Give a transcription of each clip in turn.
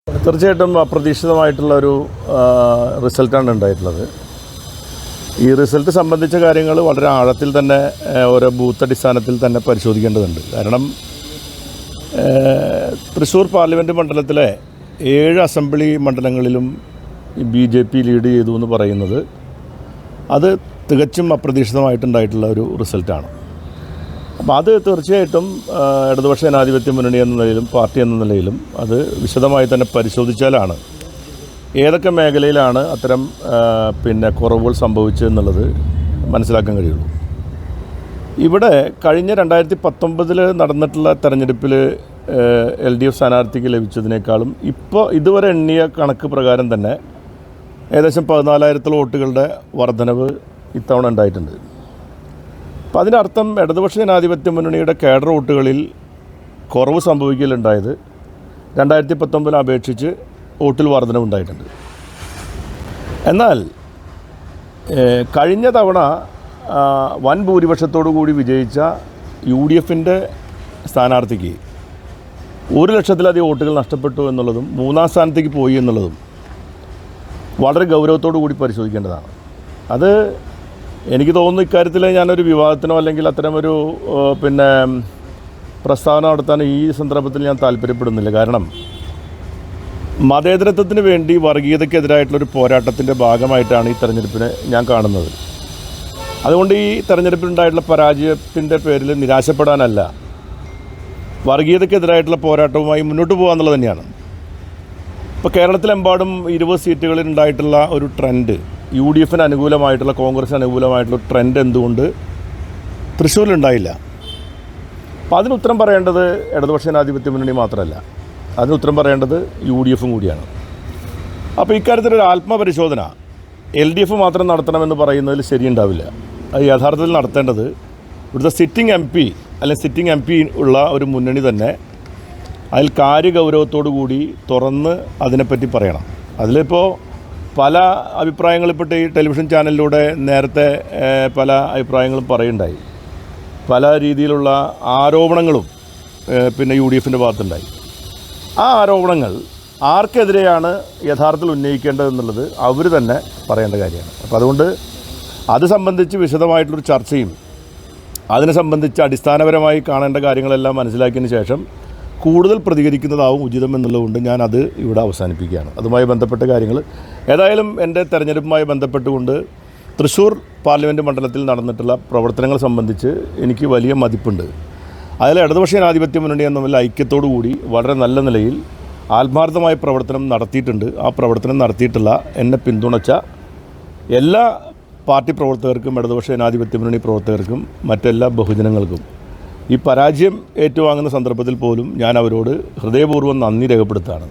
തീർച്ചയായിട്ടും അപ്രതീക്ഷിതമായിട്ടുള്ള ഒരു റിസൾട്ടാണ് ഉണ്ടായിട്ടുള്ളത്. ഈ റിസൾട്ട് സംബന്ധിച്ച കാര്യങ്ങൾ വളരെ ആഴത്തിൽ തന്നെ ഓരോ ബൂത്ത് അടിസ്ഥാനത്തിൽ തന്നെ പരിശോധിക്കേണ്ടതുണ്ട്. കാരണം തൃശ്ശൂർ പാർലമെൻറ്റ് മണ്ഡലത്തിലെ 7 അസംബ്ലി മണ്ഡലങ്ങളിലും BJP ലീഡ് ചെയ്തു എന്ന് പറയുന്നത് അത് തികച്ചും അപ്രതീക്ഷിതമായിട്ടുണ്ടായിട്ടുള്ള ഒരു റിസൾട്ടാണ്. അപ്പോൾ അത് തീർച്ചയായിട്ടും ഇടതുപക്ഷ ജനാധിപത്യ മുന്നണി എന്ന നിലയിലും പാർട്ടി എന്ന നിലയിലും അത് വിശദമായി തന്നെ പരിശോധിച്ചാലാണ് ഏതൊക്കെ മേഖലയിലാണ് അത്തരം കുറവുകൾ സംഭവിച്ചതെന്നുള്ളത് മനസ്സിലാക്കാൻ കഴിയുള്ളൂ. ഇവിടെ കഴിഞ്ഞ 2019 നടന്നിട്ടുള്ള തെരഞ്ഞെടുപ്പിൽ LDF സ്ഥാനാർത്ഥിക്ക് ലഭിച്ചതിനേക്കാളും ഇതുവരെ എണ്ണിയ കണക്ക് പ്രകാരം തന്നെ ഏകദേശം 14,000 വോട്ടുകളുടെ വർധനവ് ഇത്തവണ ഉണ്ടായിട്ടുണ്ട്. അപ്പോൾ അതിനർത്ഥം ഇടതുപക്ഷ ജനാധിപത്യ മുന്നണിയുടെ കേഡർ വോട്ടുകളിൽ കുറവ് സംഭവിക്കലുണ്ടായത് 2019 അപേക്ഷിച്ച് വോട്ടിൽ വർധനവുണ്ടായിട്ടുണ്ട്. എന്നാൽ കഴിഞ്ഞ തവണ വൻ ഭൂരിപക്ഷത്തോടു കൂടി വിജയിച്ച UDFൻ്റെ സ്ഥാനാർത്ഥിക്ക് 1,00,000-ലധികം വോട്ടുകൾ നഷ്ടപ്പെട്ടു എന്നുള്ളതും 3ാം സ്ഥാനത്തേക്ക് പോയി എന്നുള്ളതും വളരെ ഗൗരവത്തോടു കൂടി പരിശോധിക്കേണ്ടതാണ്. അത് എനിക്ക് തോന്നുന്നു ഇക്കാര്യത്തിൽ ഞാനൊരു വിവാദത്തിനോ അല്ലെങ്കിൽ അത്തരമൊരു പ്രസ്താവന നടത്താൻ ഈ സന്ദർഭത്തിൽ ഞാൻ താല്പര്യപ്പെടുന്നില്ല. കാരണം മതേതരത്വത്തിന് വേണ്ടി വർഗീയതയ്ക്കെതിരായിട്ടുള്ളൊരു പോരാട്ടത്തിൻ്റെ ഭാഗമായിട്ടാണ് ഈ തെരഞ്ഞെടുപ്പിനെ ഞാൻ കാണുന്നത്. അതുകൊണ്ട് ഈ തെരഞ്ഞെടുപ്പിലുണ്ടായിട്ടുള്ള പരാജയത്തിൻ്റെ പേരിൽ നിരാശപ്പെടാനല്ല, വർഗീയതയ്ക്കെതിരായിട്ടുള്ള പോരാട്ടവുമായി മുന്നോട്ട് പോകാമെന്നുള്ളത് തന്നെയാണ്. ഇപ്പോൾ കേരളത്തിലെമ്പാടും 20 സീറ്റുകളിൽ ഉണ്ടായിട്ടുള്ള ഒരു ട്രെൻഡ്, UDFന് അനുകൂലമായിട്ടുള്ള, കോൺഗ്രസിന് അനുകൂലമായിട്ടുള്ള ട്രെൻഡ് എന്തുകൊണ്ട് തൃശ്ശൂരിലുണ്ടായില്ല? അപ്പോൾ അതിന് ഉത്തരം പറയേണ്ടത് ഇടതുപക്ഷ ജനാധിപത്യ മുന്നണി മാത്രമല്ല, അതിന് ഉത്തരം പറയേണ്ടത് UDFും കൂടിയാണ്. അപ്പോൾ ഇക്കാര്യത്തിലൊരു ആത്മപരിശോധന LDF മാത്രം നടത്തണമെന്ന് പറയുന്നതിൽ ശരിയുണ്ടാവില്ല. അത് യഥാർത്ഥത്തിൽ നടത്തേണ്ടത് ഇവിടുത്തെ സിറ്റിംഗ് MP അല്ലെങ്കിൽ സിറ്റിംഗ് MP ഉള്ള ഒരു മുന്നണി തന്നെ അതിൽ കാര്യഗൗരവത്തോടു കൂടി തുറന്ന് അതിനെപ്പറ്റി പറയണം. അതിലിപ്പോൾ പല അഭിപ്രായങ്ങളിൽപ്പെട്ട ഈ ടെലിവിഷൻ ചാനലിലൂടെ നേരത്തെ പല അഭിപ്രായങ്ങളും പറയുണ്ടായി. പല രീതിയിലുള്ള ആരോപണങ്ങളും UDFൻ്റെ ഭാഗത്തുണ്ടായി. ആ ആരോപണങ്ങൾ ആർക്കെതിരെയാണ് യഥാർത്ഥത്തിൽ ഉന്നയിക്കേണ്ടതെന്നുള്ളത് അവർ തന്നെ പറയേണ്ട കാര്യമാണ്. അപ്പോൾ അതുകൊണ്ട് അത് സംബന്ധിച്ച് വിശദമായിട്ടുള്ളൊരു ചർച്ചയും അതിനെ സംബന്ധിച്ച് അടിസ്ഥാനപരമായി കാണേണ്ട കാര്യങ്ങളെല്ലാം മനസ്സിലാക്കിയതിന് ശേഷം കൂടുതൽ പ്രതികരിക്കുന്നതാവും ഉചിതം എന്നുള്ളതുകൊണ്ട് ഞാനത് ഇവിടെ അവസാനിപ്പിക്കുകയാണ്. അതുമായി ബന്ധപ്പെട്ട കാര്യങ്ങൾ ഏതായാലും എൻ്റെ തെരഞ്ഞെടുപ്പുമായി ബന്ധപ്പെട്ടുകൊണ്ട് തൃശ്ശൂർ പാർലമെൻറ്റ് മണ്ഡലത്തിൽ നടന്നിട്ടുള്ള പ്രവർത്തനങ്ങൾ സംബന്ധിച്ച് എനിക്ക് വലിയ മതിപ്പുണ്ട്. അതിൽ ഇടതുപക്ഷ ജനാധിപത്യ മുന്നണി എന്ന ഐക്യത്തോടു കൂടി വളരെ നല്ല നിലയിൽ ആത്മാർത്ഥമായ പ്രവർത്തനം നടത്തിയിട്ടുണ്ട്. ആ പ്രവർത്തനം നടത്തിയിട്ടുള്ള എന്നെ പിന്തുണച്ച എല്ലാ പാർട്ടി പ്രവർത്തകർക്കും, ഇടതുപക്ഷ ജനാധിപത്യ മുന്നണി പ്രവർത്തകർക്കും, മറ്റെല്ലാ ബഹുജനങ്ങൾക്കും ഈ പരാജയം ഏറ്റുവാങ്ങുന്ന സന്ദർഭത്തിൽ പോലും ഞാൻ അവരോട് ഹൃദയപൂർവ്വം നന്ദി രേഖപ്പെടുത്തുകയാണ്.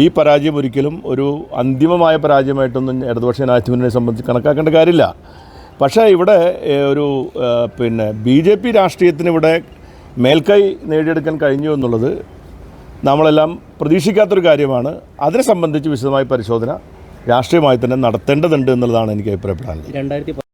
ഈ പരാജയം ഒരിക്കലും ഒരു അന്തിമമായ പരാജയമായിട്ടൊന്നും ഇടതുപക്ഷ ജനാധിപത്യ മുന്നണിയെ സംബന്ധിച്ച് കണക്കാക്കേണ്ട കാര്യമില്ല. പക്ഷേ ഇവിടെ ഒരു BJP രാഷ്ട്രീയത്തിന് ഇവിടെ മേൽക്കൈ നേടിയെടുക്കാൻ കഴിഞ്ഞു എന്നുള്ളത് നമ്മളെല്ലാം പ്രതീക്ഷിക്കാത്തൊരു കാര്യമാണ്. അതിനെ സംബന്ധിച്ച് വിശദമായ പരിശോധന രാഷ്ട്രീയമായി തന്നെ നടത്തേണ്ടതുണ്ട് എന്നുള്ളതാണ് എനിക്ക് അഭിപ്രായപ്പെടാനുള്ളത്.